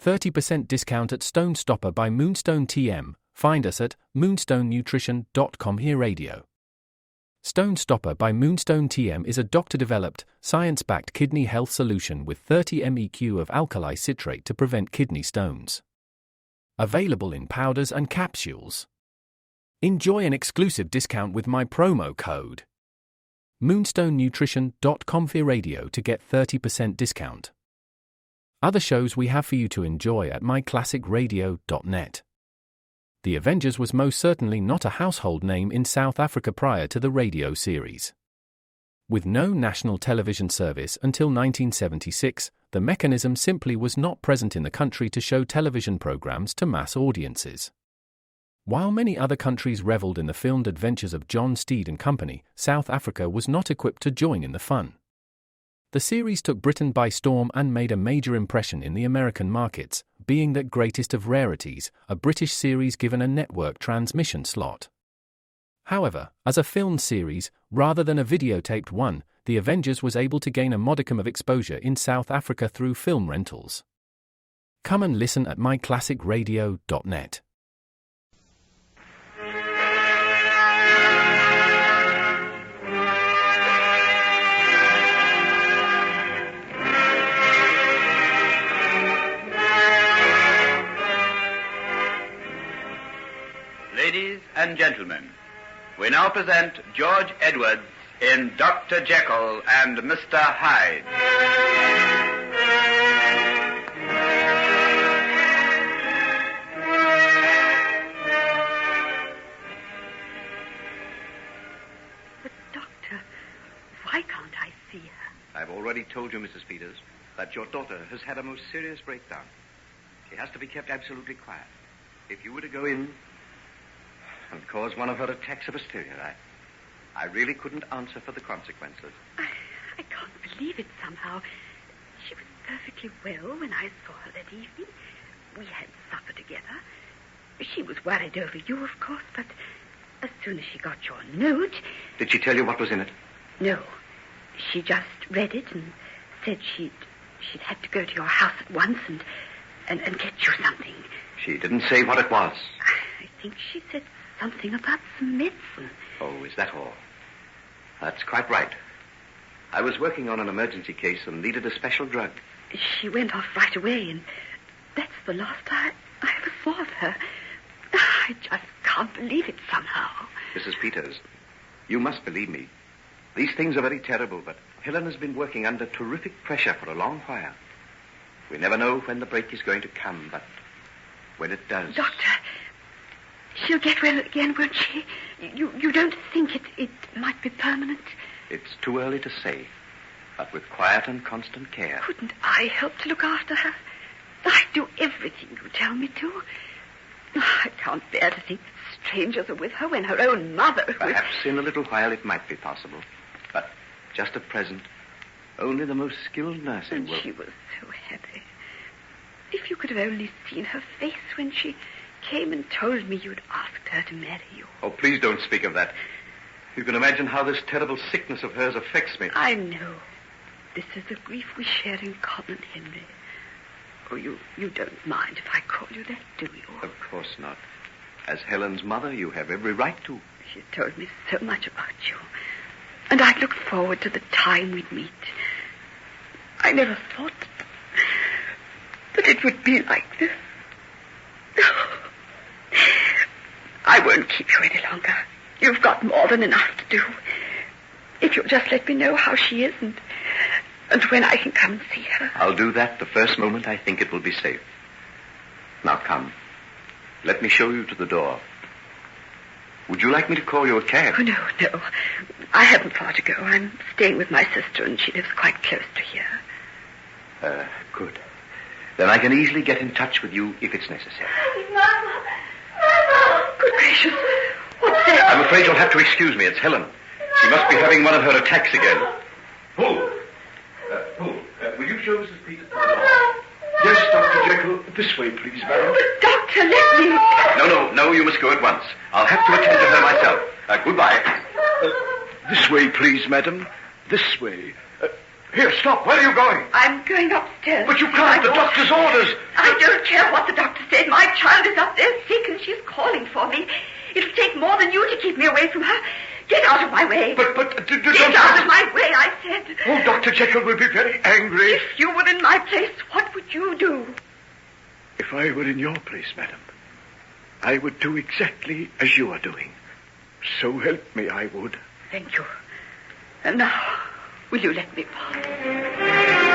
30% discount at Stone Stopper by Moonstone TM. Find us at moonstonenutrition.com. Here Radio. Stone Stopper by Moonstone TM is a doctor-developed, science-backed kidney health solution with 30 MEq of alkali citrate to prevent kidney stones. Available in powders and capsules. Enjoy an exclusive discount with my promo code moonstonenutrition.com. Here Radio to get 30% discount. Other shows we have for you to enjoy at myclassicradio.net. The Avengers was most certainly not a household name in South Africa prior to the radio series. With no national television service until 1976, the mechanism simply was not present in the country to show television programs to mass audiences. While many other countries reveled in the filmed adventures of John Steed and company, South Africa was not equipped to join in the fun. The series took Britain by storm and made a major impression in the American markets, being the greatest of rarities, a British series given a network transmission slot. However, as a film series, rather than a videotaped one, The Avengers was able to gain a modicum of exposure in South Africa through film rentals. Come and listen at myclassicradio.net. Ladies and gentlemen, we now present George Edwards in Dr. Jekyll and Mr. Hyde. But, Doctor, why can't I see her? I've already told you, Mrs. Peters, that your daughter has had a most serious breakdown. She has to be kept absolutely quiet. If you were to go in and cause one of her attacks of hysteria, I really couldn't answer for the consequences. I can't believe it somehow. She was perfectly well when I saw her that evening. We had supper together. She was worried over you, of course, but as soon as she got your note... Did she tell you what was in it? No. She just read it and said she'd had to go to your house at once and get you something. She didn't say what it was. I think she said something about some medicine. Oh, is that all? That's quite right. I was working on an emergency case and needed a special drug. She went off right away, and that's the last I ever saw of her. I just can't believe it somehow. Mrs. Peters, you must believe me. These things are very terrible, but Helen has been working under terrific pressure for a long while. We never know when the break is going to come, but when it does... Doctor, she'll get well again, won't she? You don't think it might be permanent? It's too early to say, but with quiet and constant care. Couldn't I help to look after her? I'd do everything you tell me to. I can't bear to think that strangers are with her when her own mother... Perhaps in a little while it might be possible, but just at present, only the most skilled nursing will... And she was so happy. If you could have only seen her face when she came and told me you'd asked her to marry you. Oh, please don't speak of that. You can imagine how this terrible sickness of hers affects me. I know. This is the grief we share in common, Henry. Oh, you don't mind if I call you that, do you? Of course not. As Helen's mother, you have every right to. She told me so much about you. And I'd looked forward to the time we'd meet. I never thought that it would be like this. I won't keep you any longer. You've got more than enough to do. If you'll just let me know how she is and when I can come and see her. I'll do that the first moment I think it will be safe. Now come. Let me show you to the door. Would you like me to call you a cab? Oh, no. I haven't far to go. I'm staying with my sister, and she lives quite close to here. Good. Then I can easily get in touch with you if it's necessary. Mama! Good gracious. What's that? I'm afraid you'll have to excuse me. It's Helen. She must be having one of her attacks again. Who? Will you show Mrs. Peters? Yes, Dr. Jekyll. This way, please, madam. But, Doctor, let me... No, you must go at once. I'll have to attend to her myself. Goodbye. This way, please, madam. This way. Here, stop. Where are you going? I'm going upstairs. But you can't. The doctor's orders. I don't care what the doctor said. My child is up there sick and she's calling for me. It'll take more than you to keep me away from her. Get out of my way. But Get out of my way, I said. Oh, Dr. Jekyll will be very angry. If you were in my place, what would you do? If I were in your place, madam, I would do exactly as you are doing. So help me, I would. Thank you. And now, will you let me pass?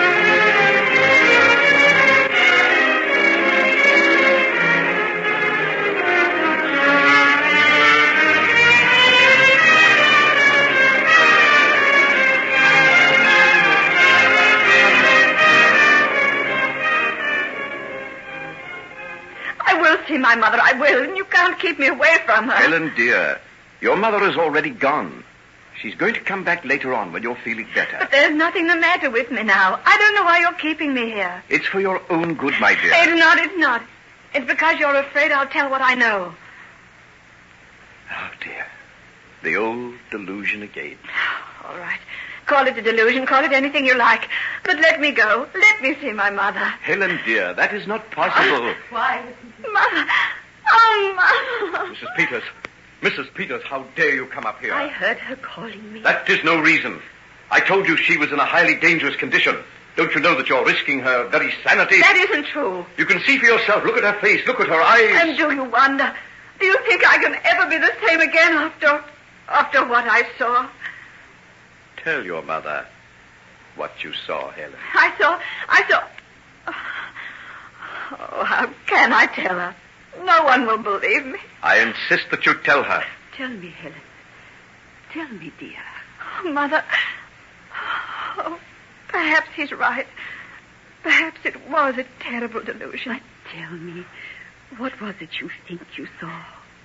I will see my mother, I will, and you can't keep me away from her. Helen, dear, your mother is already gone. She's going to come back later on when you're feeling better. But there's nothing the matter with me now. I don't know why you're keeping me here. It's for your own good, my dear. It's not. It's because you're afraid I'll tell what I know. Oh, dear. The old delusion again. All right. Call it a delusion. Call it anything you like. But let me go. Let me see my mother. Helen, dear, that is not possible. Why? Mother. Oh, Mother. Mrs. Peters, how dare you come up here? I heard her calling me. That is no reason. I told you she was in a highly dangerous condition. Don't you know that you're risking her very sanity? That isn't true. You can see for yourself. Look at her face. Look at her eyes. And do you wonder? Do you think I can ever be the same again after what I saw? Tell your mother what you saw, Helen. I saw... Oh, how can I tell her? No one will believe me. I insist that you tell her. Tell me, Helen. Tell me, dear. Oh, Mother. Oh, perhaps he's right. Perhaps it was a terrible delusion. But tell me, what was it you think you saw?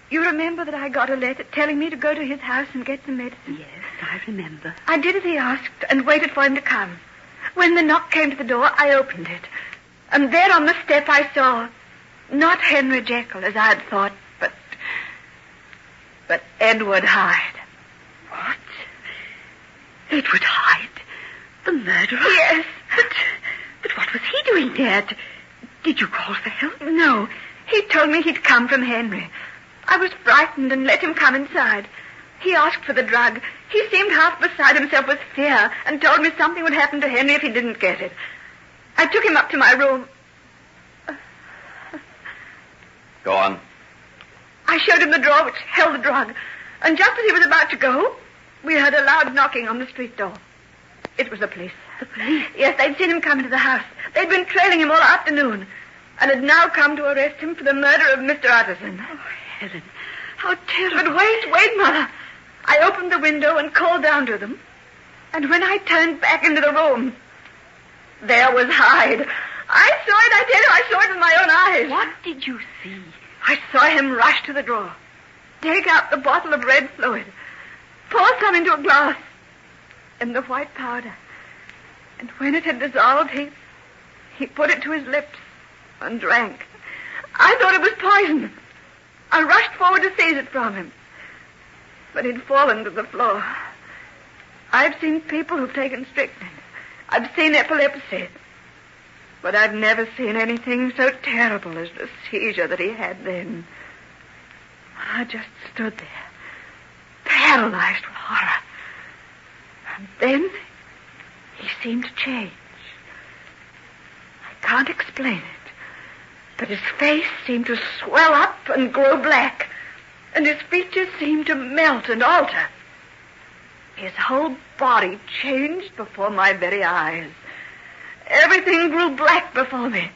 You remember that I got a letter telling me to go to his house and get some medicine? Yes, I remember. I did as he asked and waited for him to come. When the knock came to the door, I opened it. And there on the step I saw, not Henry Jekyll, as I had thought, but Edward Hyde. What? Edward Hyde? The murderer? Yes. But what was he doing there? Did you call for help? No. He told me he'd come from Henry. I was frightened and let him come inside. He asked for the drug. He seemed half beside himself with fear and told me something would happen to Henry if he didn't get it. I took him up to my room. Go on. I showed him the drawer which held the drug. And just as he was about to go, we heard a loud knocking on the street door. It was the police. The police? Yes, they'd seen him come into the house. They'd been trailing him all afternoon and had now come to arrest him for the murder of Mr. Utterson. Oh, Helen, how terrible. But wait, Mother. I opened the window and called down to them. And when I turned back into the room, there was Hyde. I saw it, I tell you, I saw it with my own eyes. What did you see? I saw him rush to the drawer, take out the bottle of red fluid, pour some into a glass, and the white powder. And when it had dissolved, he put it to his lips and drank. I thought it was poison. I rushed forward to seize it from him, but he'd fallen to the floor. I've seen people who've taken strychnine. I've seen epilepsy. But I've never seen anything so terrible as the seizure that he had then. I just stood there, paralyzed with horror. And then he seemed to change. I can't explain it, but his face seemed to swell up and grow black, and his features seemed to melt and alter. His whole body changed before my very eyes. Everything grew black before me.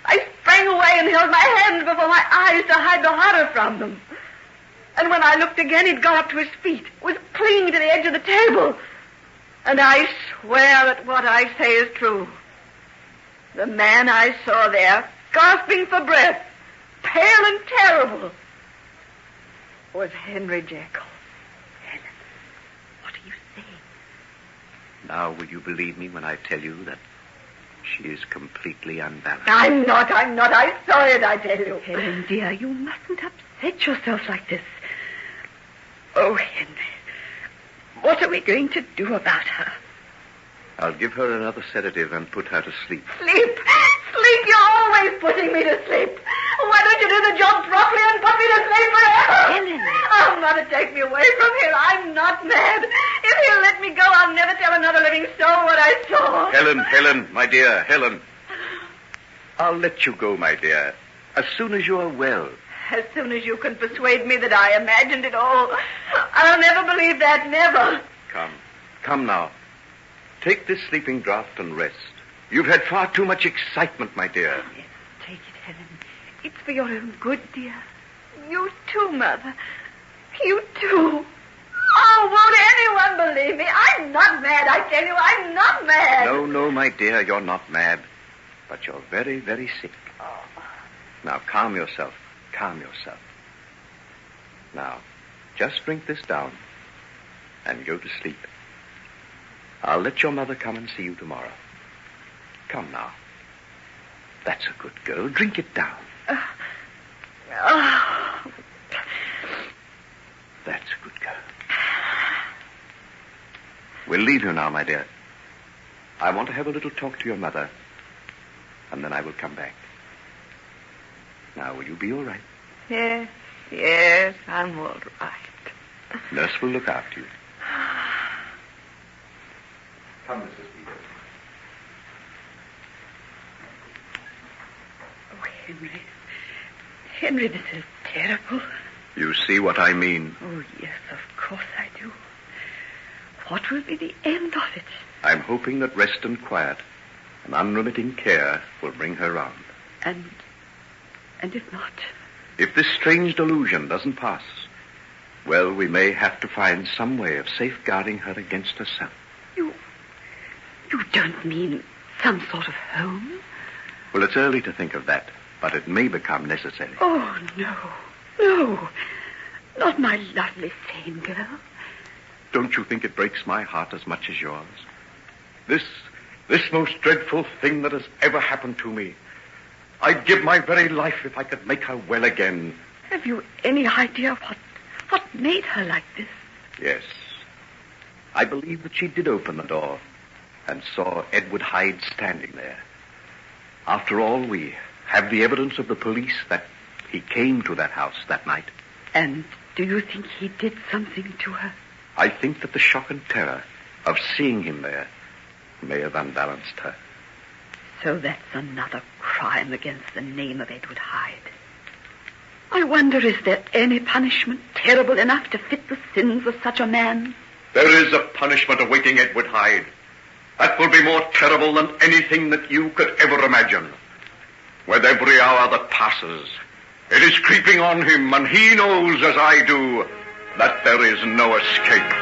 I sprang away and held my hands before my eyes to hide the horror from them. And when I looked again, he'd got up to his feet, was clinging to the edge of the table. And I swear that what I say is true. The man I saw there, gasping for breath, pale and terrible, was Henry Jekyll. Helen, what are you saying? Now, will you believe me when I tell you that she is completely unbalanced? I'm not. I saw it, I tell you. Helen, dear, you mustn't upset yourself like this. Oh, Henry, what are we going to do about her? I'll give her another sedative and put her to sleep. Sleep? Sleep? You're always putting me to sleep. Why don't you do the job properly and put me to sleep forever? Helen. Oh, Mother, take me away from here. I'm not mad. If he'll let me go, I'll never tell another living soul what I saw. Helen, my dear, Helen. I'll let you go, my dear, as soon as you are well. As soon as you can persuade me that I imagined it all. I'll never believe that, never. Come now. Take this sleeping draught and rest. You've had far too much excitement, my dear. Yes, take it, Helen. It's for your own good, dear. You too, Mother. You too. Oh, won't anyone believe me? I'm not mad, I tell you. I'm not mad. No, my dear, you're not mad. But you're very, very sick. Oh. Now, calm yourself. Now, just drink this down and go to sleep. I'll let your mother come and see you tomorrow. Come now. That's a good girl. Drink it down. That's a good girl. We'll leave you now, my dear. I want to have a little talk to your mother, and then I will come back. Now, will you be all right? Yes, I'm all right. Nurse will look after you. Come, Mrs. Peters. Oh, Henry, this is terrible. You see what I mean? Oh, yes, of course I do. What will be the end of it? I'm hoping that rest and quiet and unremitting care will bring her round. And if not? If this strange delusion doesn't pass, well, we may have to find some way of safeguarding her against herself. You don't mean some sort of home? Well, it's early to think of that, but it may become necessary. Oh, no. Not my lovely, sane girl. Don't you think it breaks my heart as much as yours? This most dreadful thing that has ever happened to me. I'd give my very life if I could make her well again. Have you any idea what made her like this? Yes. I believe that she did open the door and saw Edward Hyde standing there. After all, we have the evidence of the police that he came to that house that night. And do you think he did something to her? I think that the shock and terror of seeing him there may have unbalanced her. So that's another crime against the name of Edward Hyde. I wonder, is there any punishment terrible enough to fit the sins of such a man? There is a punishment awaiting Edward Hyde. That will be more terrible than anything that you could ever imagine. With every hour that passes, it is creeping on him, and he knows, as I do, that there is no escape.